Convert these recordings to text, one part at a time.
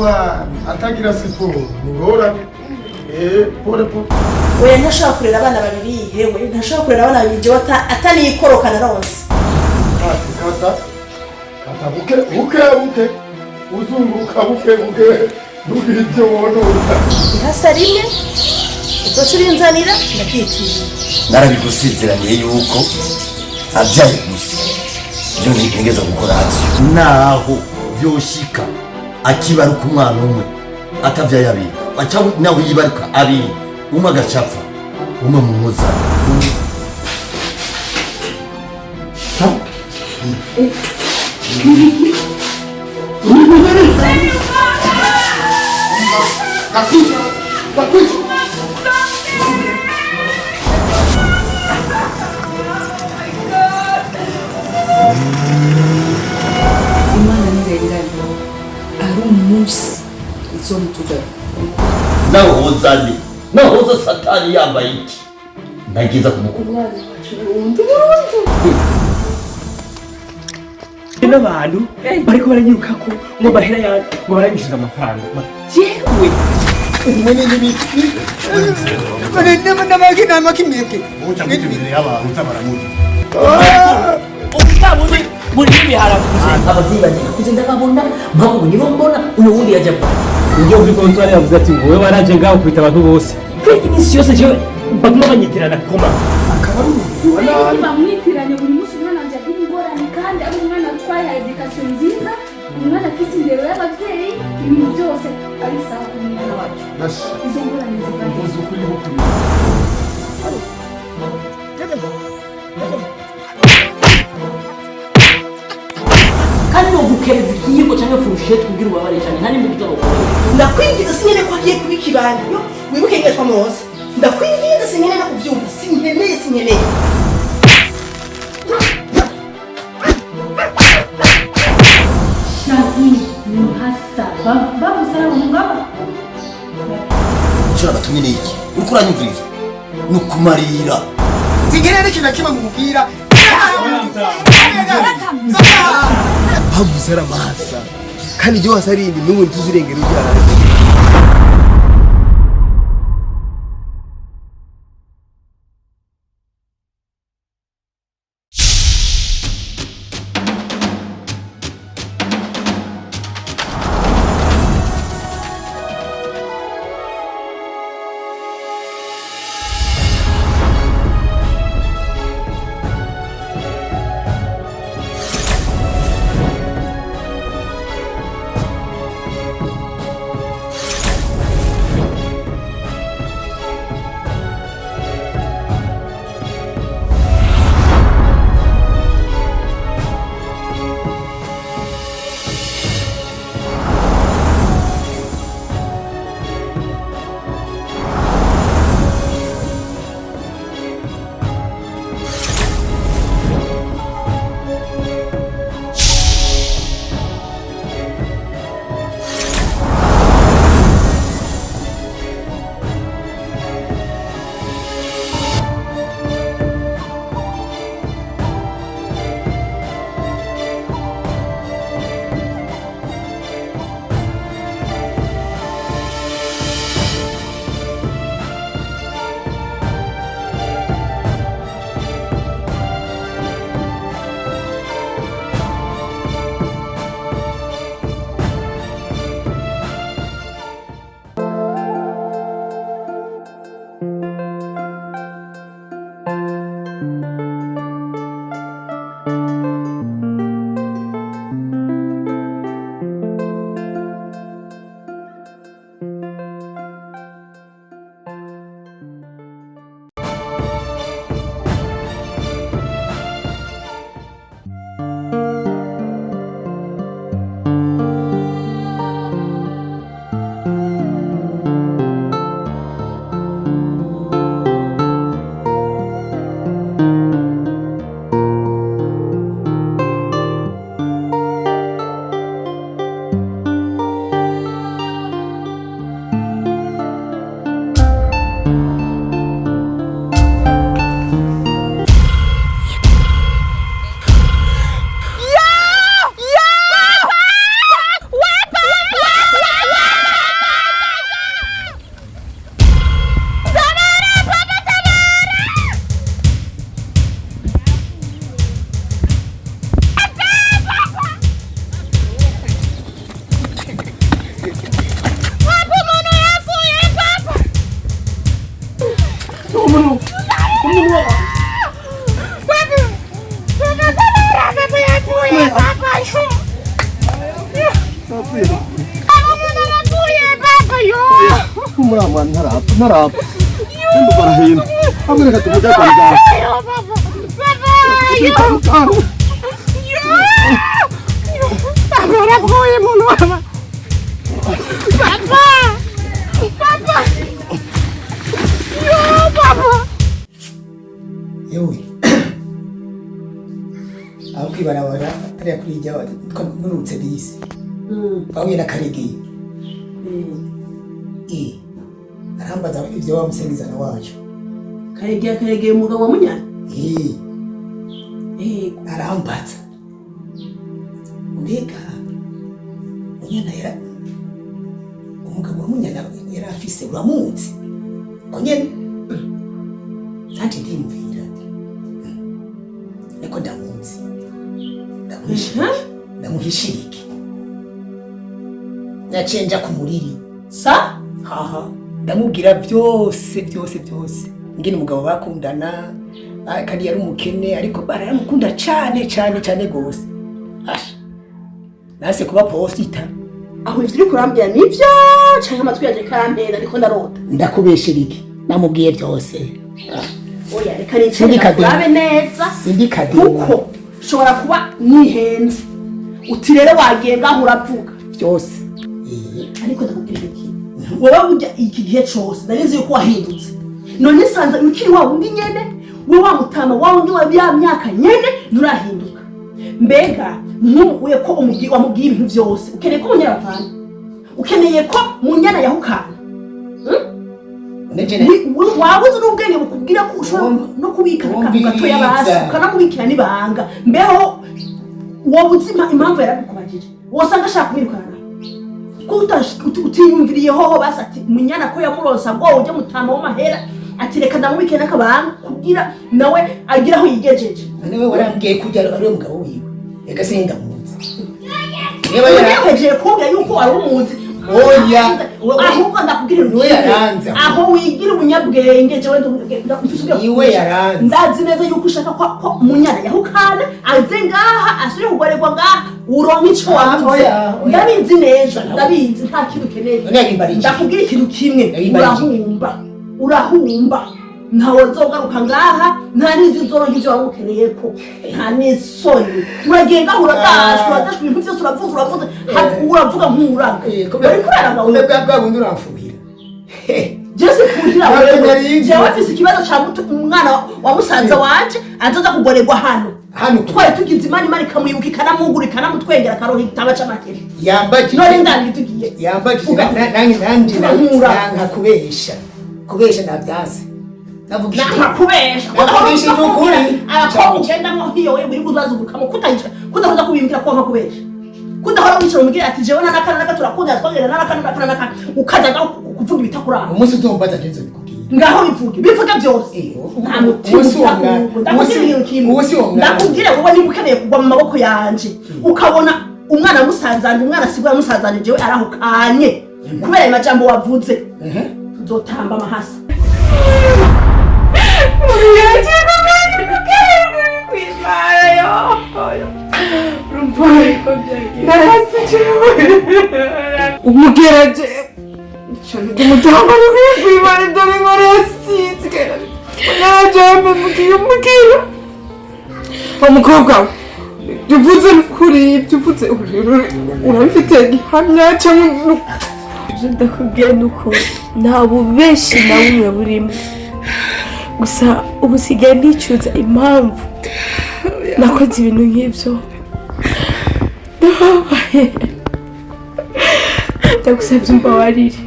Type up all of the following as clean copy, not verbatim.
umwana atagira siporo ngorane pole pole oya ntashobora kurera abana babiri yewe ntashobora kurera abana babiri jewe atanikorokana ronse kata buke uzunguka buke ntugire wonona ihasa rimwe uzocurinzanira ndabyitiriye narabigusezeraniye yuko abyaye gusa byo ntigeze gukora hasi naho byoshika akibaruka umwana umwe atavyaye abiri baca nawe yibaruka abiri umwe agacapfa umwe mu muzana Imana nirenganya ari umunsi izomutuga naho hoza satani yambaye iki nagiza kumukubwa n'abantu bariko baranyiruka ko ngo bahera ya ngo baranyishyuza amafaranga jewe umwe n'ibiki nama kimwebwe uca mutibire y'abantu utabaramuje utaburi muri biharakuze abavyeyi bagira kuze ndababona mpamvu nibo mbona uyu wundi yaje pa iyo kuri kontwari yavuze ati wowe waraje ngaho kwita abantu bose kandi imisi yose jewe baguma banyitirana koma bamwitiranye buri munsi umwana wanjye agira ingorane kandi ari umwana utwaye edikasiyo nziza umwana afite indero y'ababyeyi ibintu byose ari sawa ku mwana wacu izo ngorane ziva kandi ugukereza ikiyiko cyangwa furushete kugira ubabare cyane nta nimba ugitoro ndakwinjiza sinyene ko agiye kuba ikibandi yo wibuke ngetwa mose ndakwinjiza sinyene no kuvyumva sinkeneye ushobora batumye n'iki uriko uranyumviriza ni ukumarira tigere n'ikintu kimwe mumubwira havuze aramasa kandi ibyo wase ari indi n'ubu ntituzirengera ujyana Umwana ntarapfa kandi barahina hamwe reka tumuja kwa muganga Baravuye mu mwana papa papa yewe aho kwibarabara ariya kuri ijya nurutse bisi bahuye na karegeye arambaza ivyo wamusengizana wacu karegeye umugabo wa munyana arambaza mbega munyana umugabo wa munyana yari afise uramuzi ko nyene nanje ndimvira eko ndamuzi ndamuhishirike nacenja ku muriri sa ndamubwira byose ngene umugabo bakundana kandi yari umukene ariko baramukunda cyane gose nase kuba posita aho ivyo uri kurambwira nivyo canke amatwi yaje karampera ariko ndarota ndakubeshirike namubwiye byose oya reka nicare kurabe neza kuko ushobora kuba nihenze uti rero wagenga aho uravuga byose ariko ndakubwira iki wowe burya iki gihe cose narizi yuko wahindutse none sanza ukiri wa wundi nyene we wa mutama wa wundi wa ya myaka nyene nurahinduka mbega nk'ubuye ko wamubwiye ibintu byose ukeneye ko munyana avana ukeneye ko munyana yahukana wabuze n'ubwenge bukubwira ko ushobora no kubika akantu gatoya basi ukanamubikira n'ibanga mbeho wabuze impamvu yarabikubagije wosanga ashaka kubirukana utiyumviriye hoho basi ati munyana ko yamuronsa ngo ujye mutama w'amahera ati reka ndamubike n'akabanga kugira nawe agira aho yigejeje nawe warambwiye kujya ari umugabo wiwe ega senda muzi niba yarejeje kumbwira yuko ari umuzi oya ahubwo ndakubwira niwe yaranze aho wigira ubunyabwenge jewe niwe yaranze ndazi neza yuko ushaka ko munyana yahukana aze ngaha asubire kugorerwa ngaha uronka ico wabuze ndabizi neza ndabizi nta kintu keneye ndakubwira ikintu kimwe urahumba ntawe uzogaruka ngaha nta n'inzu uzoronka ivyo waba ukeneye ko nta n'isoni uragenga uradashwa ibintu vyose uravuga nk'uraga bari kuraraga bwa bundi uramfuhira jese kuhira wewe jewe afise ikibazo ca umwana wa musanza wanje azoza kugorerwa hano twari tugize imana ikamwibuka ikanamugura ikanamutwengera akaroha igitaba c'amakere yambagije none ndandi tugiye yambagije nanje nanka kubesha navyase navuga kubesha ukuri abakobwa ugenda mo hiyo wewe uri kuzazuguka mu kudahoza kubimbira ko nkakubesha kudahora wicara umubwira ati jewe nakana turakunda twagera nakana ukaza kuvuga ibitakuranga umunsi utombaza ngenzo bikubwira ngaho bivuga byose nta mutima ndakubwira wowe niba ukeneye kugwa mu maboko yanje ukabona umwana musazanje umwana sigura musazanje jewe arahukanye kubera amajambo wavuze uzotamba amahasa umugeraje umutama kwibara dore ngore yasizwe najambe mugiye umugira umukobwa tuvuze kuri tuvuze urabifite gihamya cyangwa ndakubwira nuko nta bubeshi na bumwe burimo gusa ubu sigaye nicuza impamvu nakoze ibintu nk'ibyo ndagusabye umbabarire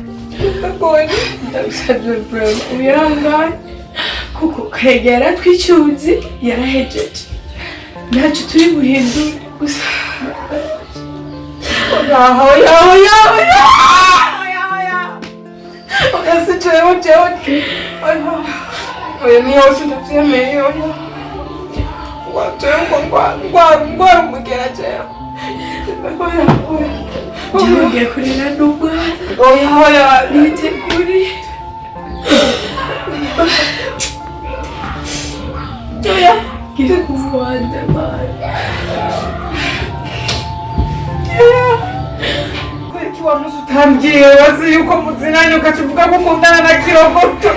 ndagusabye uyangane kuko Karega yaratwicyuzi yarahejeje ntacyo turi buhindure gusa ese jewe oya niyo sindavyemeye oya ngwara umugera jewe jewe ngiye kurera n'umwana oya niteguri oya ngiye kuvanda mani wa musi utambwiye wazi yuko muzinanye ukacuvuga ko ukundana na kirogoto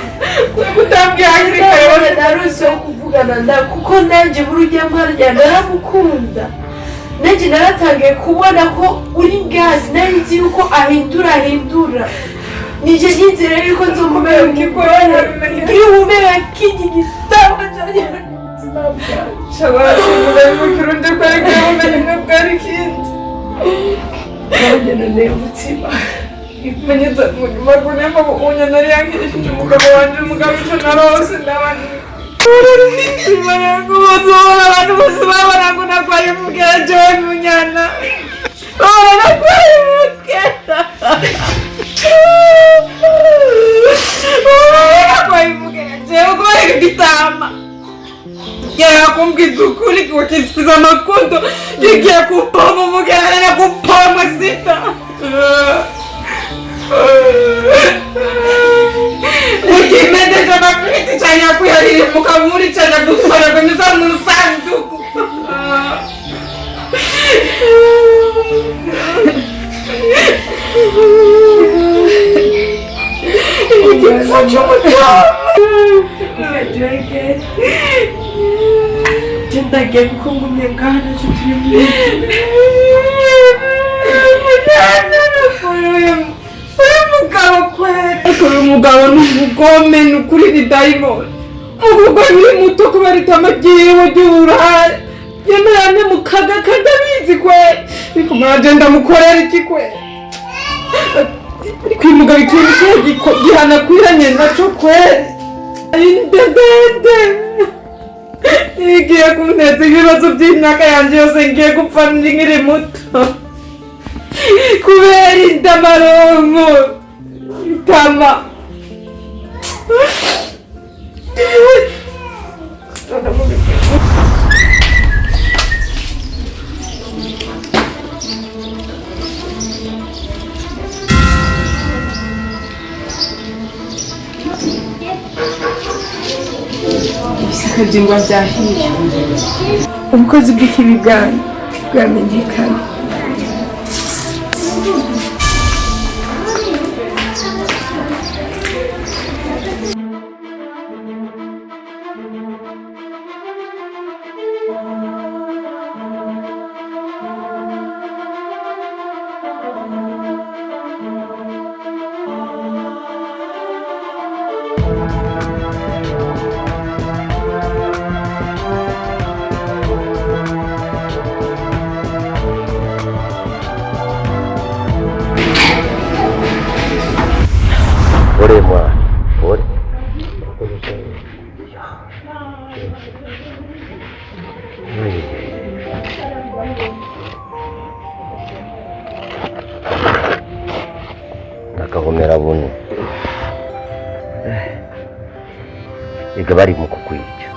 kuko utambwiye hakiri kare wazi naruse wo kuvugana nda kuko nanjye burujya mwarya naramukunda nanjye naratangiye kubona ko uri gazi nari yuko ahindura nije nizere yuko nzomubera ukikora ngihumera kiki gitamba cyane shabara kuvuga yuko kirundi ko ari ubumenyi bwari kindi nanjye none umutima imenyetso magunema unya nari yankishije umugabo wanje umugabo icyo narose ndabandi Imanyangu wazora abantu bose babona ngo nakwaye mugera John Munyana nakwaye mugera nakwaye mugera jewe kubera igitama Gera kumbwiza ukuri wakisikiza amakondo Gigiye kupoma mugera na kupoma sita Ukimendesha mafriti chanya kuyalili mukamuri chanya kusona kwenye mu sanduku Centagiye kukungumye ngana chutimi umugabo n'umugome n'ukuri ni diamond umugore uri muto kubera itamagiyeho ry'uburaya yemeranye mu kaga kadabizi kwe ariko muragenda mukorera iki kwe kwimugabo ikintu gihana kwiranye naco kwe indedede igiye kunteza ibibazo by'imyaka yanjye yose ngiye gupfa nkiri muto kubera indamaronko itama ibisaka by'ingwa byahiye ubukozi bw'ikibi bwamenyekana Nakahomera bune ega bari mu kukwica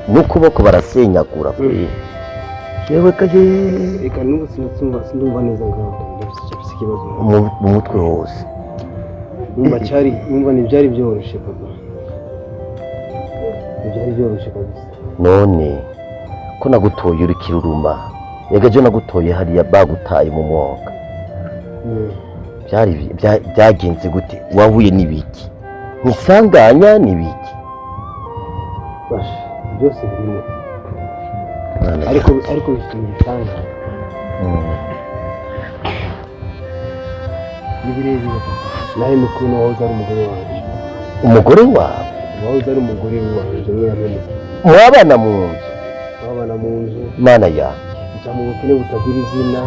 n'ukuboko barasenyagura yewe kaje reka n'ubu sinumva neza ngaho ndafite ikibazo mu mutwe hose numva ntibyari byoroshye papa ntibyari byoroshye kabisa none ko nagutoye uri kiruruma ega jo nagutoye hariya bagutaye mu mwonga byagenze gute wahuye n'ibiki nisanganya n'ibiki basha byose birimo ariko bisingitanga nibirebire nawe mukuru wahoze ari umugore wanjye umugore wawe wahoze ari umugore wanjye niwe yamenetse mwabana mu nzu mana yanjye nca mu bukene butagira izina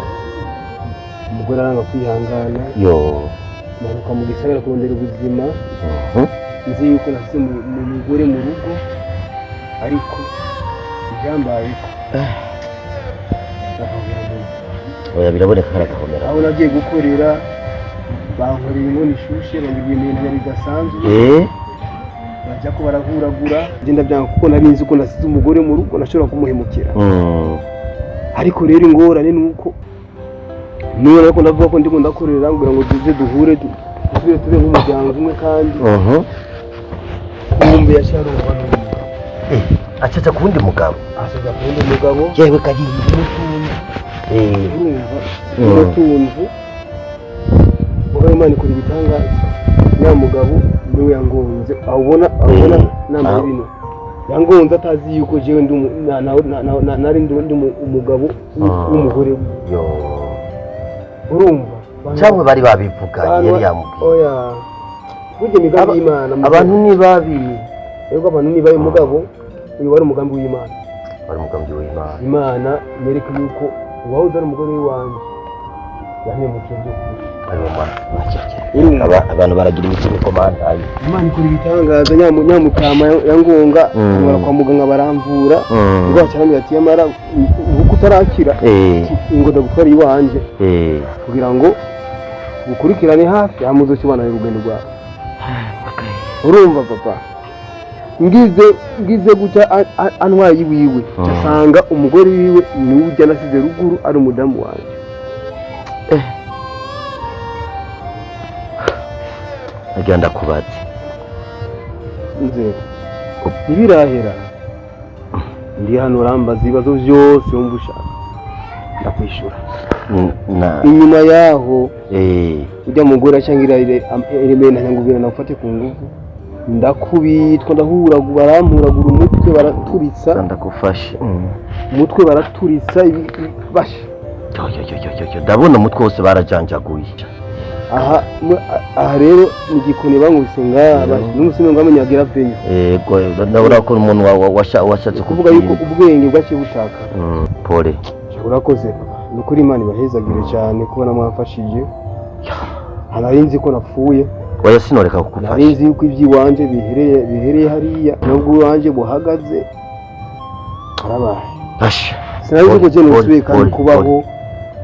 umugore aranga kwihangana yo manuka mu gisagara kurondera ubuzima nzi yuko nasize mu mugore mu rugo ariko ibyambaye oya biraboneka karagahomera aho nagiye gukorera bankoreye inkono ishushe bangiriye ibintu bidasanzwe bajya ko barahuragura ngenda byanga kuko nari nzi ko nasize umugore mu rugo nashobora kumuhemukira ariko rero ingorane nuko niba ariko ndavuga ko ndimo ndakorera ngo tuze duhure tube nk'umuryango umwe kandi kumbe yasharumva acaca kundi mugabo acaca kundi mugabo yewe kagiye umutunzi uwo Imana ikora ibitangaza ya mugabo niwe yangonze abona nama ibintu yangonze atazi yuko jewe nari ndi umugabo w'umugore urumva cyangwa bari babivuga yari yamubwiye oya burya imigambi y'Imana abantu ni babi yego abantu ni babi mugabo uyu wari umugambi w'Imana wari umugambi w'Imana Imana yereka yuko uwahoze ari umugore w'iwanje yahemukiye by'ukuri abantu baragira imitima ikomanda Imana ikora ibitangaza nyamutama yangonga ngora kwa muganga baramvura ngo cyane ati yamara uko utarakira ngo ndagutwara iwanje kugira ngo ukurikirane hafi amuzo kibana y'urugendo rwawe urumva papa ngize gutya antwaye wiwe cyasanga umugore wiwe ni ujya nasize ruguru ari umudamu wanje agenda kubaza nzego nibirahera ndi hano urambaza ibibazo byose wumva ushaka ndakwishura inyuma yaho ujya mugore cyangwa iremena nyangubira nafate ku nguvu ndakubitwa ndahuragura barampuragura umutwe baraturitsa ndagufashe umutwe baraturitsa basha ndabona umutwe wose barajanjaguye aha rero igikoni bankubise ngaha n'umusore ngamenyagira penyo yego ndabona ko umuntu washatse kuvuga yuko ubwenge bwacye butaka pole urakoze nukuri Imana ibahezagire cyane kubona mwamfashije hanarinzi ko napfuye oya sinoreka kugufasha narinzi yuko iby'iwanje bihereye hariya nubwo wanje buhagaze arabaye sinari ko je nusubiye kandi kubaho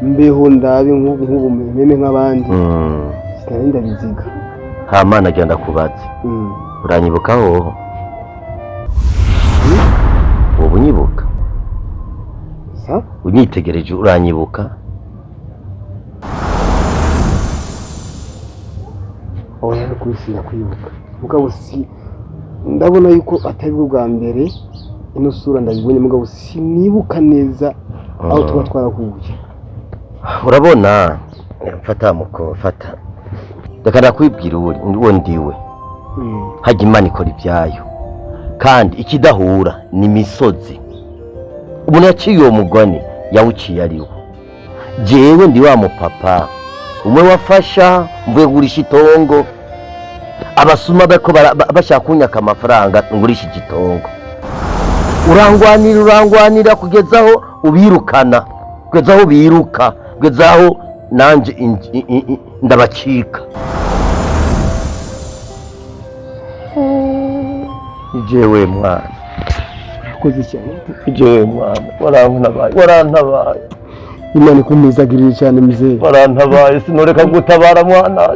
mbeho ndabe nk'ubu meme nk'abandi sinari ndabiziga ha Mana agenda kubaza uranyibukaho ubu nyibuka unyitegereje uranyibuka oya kusinda kwibuka mugabo si ndabona yuko atari bwa mbere ino sura ndabibonye mugabo sinibuka neza aho tuba twarahuye urabona mfata muko fata reka nakwibwira uwo ndiwe hajya Imana ikora ibyayo kandi ikidahura ni imisozi umuntu yaciye uwo mugani yawuciye ariwo jewe ndi wa mupapa umwe wafasha mvuye gurisha itongo abasuma bako bashaka kunyaka amafaranga ngurisha igitongo urangwanira kugezaho ubirukana kugezaho biruka kugezaho nanje ndabacika jewe mwana urakoze cyane jewe mwana warantabaye Imana ikumizagirire cyane mzee warantabaye sinoreka gutabara mwana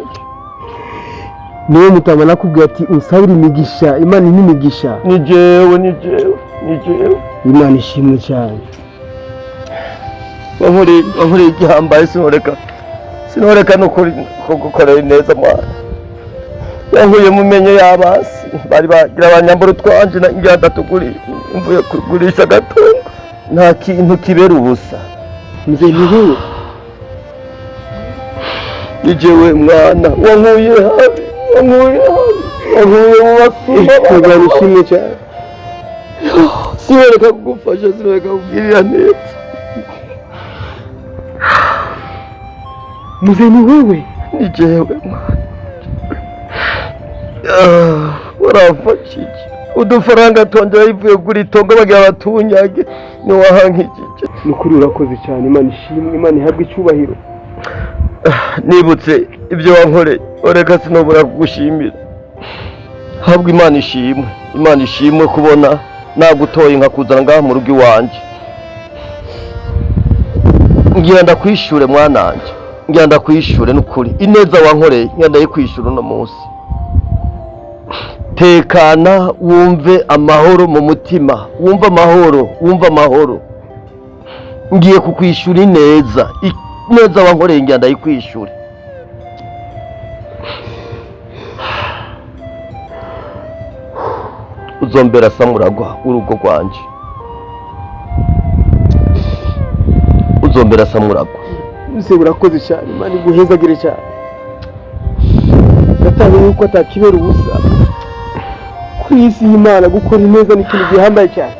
niwe mutama nakubwiye ati unsabire imigisha Imana n'imigisha ni jewe Imana ishimwe cyane wahuri igihambaye sinoreka no kugukorera neza mwana yankuye mu menyo y'abasi bari bagira abanyambura twanje na inganda tuguri mvuye kugurisha gatongo nta kintu kibera ubusa mzee niwe ijewe mwana wankuye habi wankuye mu basuma barishimye cyane sinoreka kugufasha sinoreka kugirira neza mzee ni wewe ni jewe mwana warafashije udufaranga twanje bivuye kuri itongo bagira batunyage ni wahankikije nukuri urakoze cyane Imana ishimwe Imana ihabwe icyubahiro nibutse ibyo wankoreye oreka sinobora kugushimira habwa Imana ishimwe kubona nagutoye nkakuzana ngaha mu rugo iwanje ngira ndakwishure mwananje ngira ndakwishure n'ukuri ineza wankoreye ngira ndayikwishure uno munsi tekana wumve amahoro mu mutima wumva amahoro ngiye kukwishura ineza wankoreye ngira ndayikwishure uzombera samuragwa urugo rwanje, uzombera samuragwa. Ese urakoze cyane Imana iguhezagire cyane. Ndataye yuko atakibera ubusa ku isi y'Imana gukora neza n'ikintu gihambaye cyane.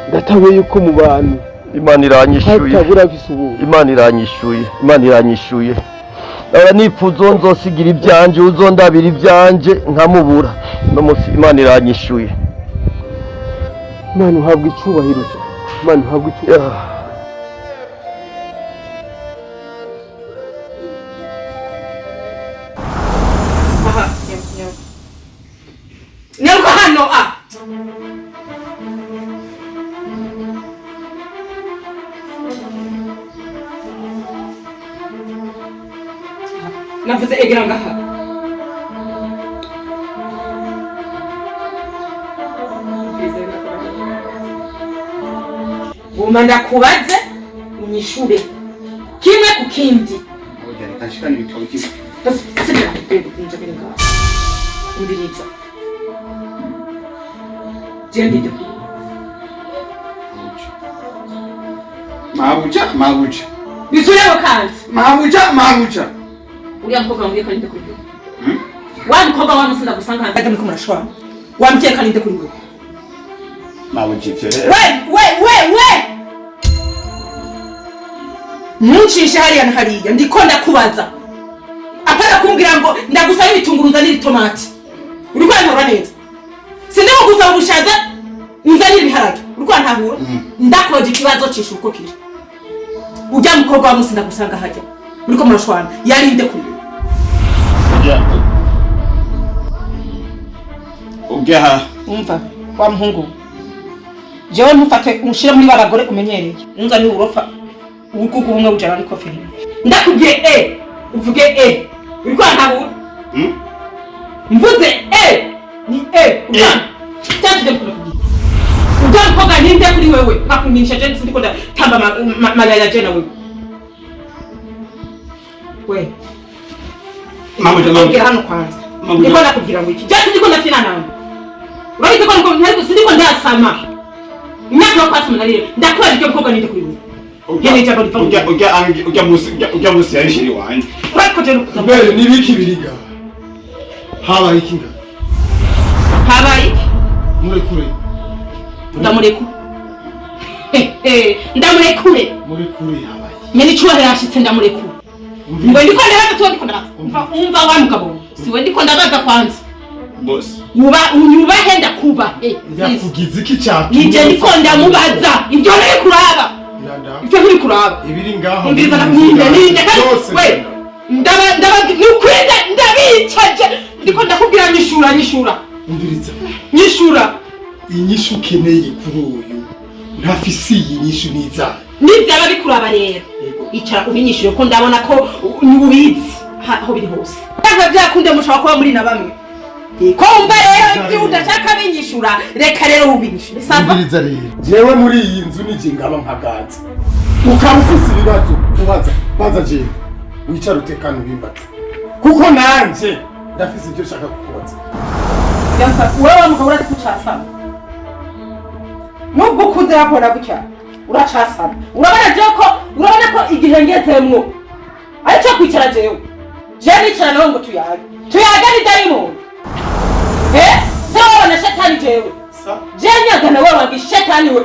Ndataye yuko mu bantu Imana iranyishuye, hatabura afise ubu. Imana iranyishuye, Imana iranyishuye. Aba nipfuzo nzosigira ibyanje, uzondabira ibyanje nkamubura. No musi Imana iranyishuye. Imana uhabwa icyubahiro cyane. Imana uhabwa icyubahiro. Nyaruka hano navuze egera ngaha. Guma ndakubaze unyishure kimwe ku kindi. Umviriza jendide mabuja bisureho kandi mabuja uriya mukobwa wambwiye ko arinde kuri wewe. Wa mukobwa wamusenda gusanga hanze muri kumurashwana wambwiye ko arinde kuri wewe. mabuja we ntuncishe hariya na hariya ndiko ndakubaza apana kumbwira ngo ndagusaba ibitunguru nzanira itomati. Uri kwantahura neza? Sindi kugusaba ubushaza nzanira ibiharage. Uri kwantahura? Ndakoje ikibazo cisha uko kiri. Ujya mukobwa wamusenda gusanga hajya uriko murashwana yarinde kuri ujya umva wa muhungu jewe ntufate umushira muri baragore umenyereye unza ni urofa ubukugu bumwe bujana ariko feri ndakubwiye uvuge uri kwantahura mvuze ni cyangwa ujya mukobwa ninde kuri wewe nkakumisha je sindiko ndatamba malaya je na wewe we mabuja hano kwanza ndiko nakubwira ngo iki je ndiko ndafina nawe urabize ko niko sindiko ndasama imyaka yo kwasama narire ndakora iryo mukobwa ninde kuri wewe yene cyangwa ndipfa ujya musi yarishiri wanje urako je mbere nibiki biriga habaye ikinga habaye murekure ndamurekure habaye nyene cyuwa yashitse ndamurekure ngo ndiko ndabaza tuwa ndiko ndabaza umva wa mugabo siwe ndiko ndabaza kwanza boss unyubahe ndakuba yakugize iki cyatu nije ndiko ndamubaza ibyo nari kuraba ibyo nari kuraba ibiri ngaho ndiriza ninde kandi we ndaba nukwenda ndabicaje ndiko ndakubwira nyishura umviriza nyishura inyishu ukeneye kuri uyu ntafisi iyi nyishu niza nibyaba bikuraba rero icara ubinyishije ko ndabona ko nyubizi aho biri hose ntabwo byakunde mushaka kuba muri na bamwe ko umva rero ibyo udashaka binyishura reka rero ubinyishure sava umviriza rero jewe muri iyi nzu nije ngaba mpagaza ukaba ufise ibibazo baza jewe wicara utekana ubimbaza kuko nanje ndafise ibyo shaka kukubaza yasa wewe mukabura kucasama nubwo ukuze yakora gutya uracasama urabona ko igihe ngezemwo aricyo kwicara jewe nicara nawe ngo tuyaga ni dayimoni se wabona shetani jewe nyaga nawe wanga shetani we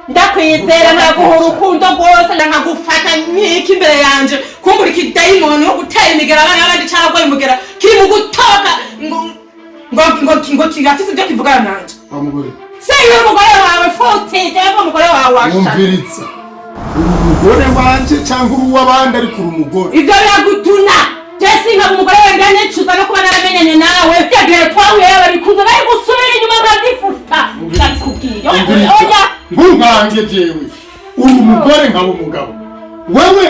ndakwizera nkaguha urukundo rwose nkagufata nk'iki imbere yanje kumbura iki dayimoni wo gutera imigera abana b'abandi cyangwa imigera kiri mu gutoka ngo kigafise ibyo kivugana nanje amugore seyo umugore wawe fote cyangwa umugore wawe washaka umviritsa umugore wanje cyangwa uw'abandi ari kuri umugore ibyo biragutuna jesi nka umugore wende nyicuza no kuba naramenyanye nawe byagiye twawe bari kuza bari gusubira inyuma nkazifuta ndakubwiye oya ntunkange jewe uri umugore nkaba umugabo wewe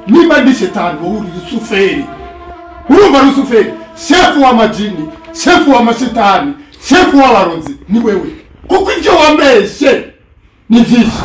niba ndi shetani wowe uri Lusuferi urumva Lusuferi shefu w'amajini shefu w'amashetani shefu w'abarozi ni wewe kuko ibyo wambeshe ni byinshi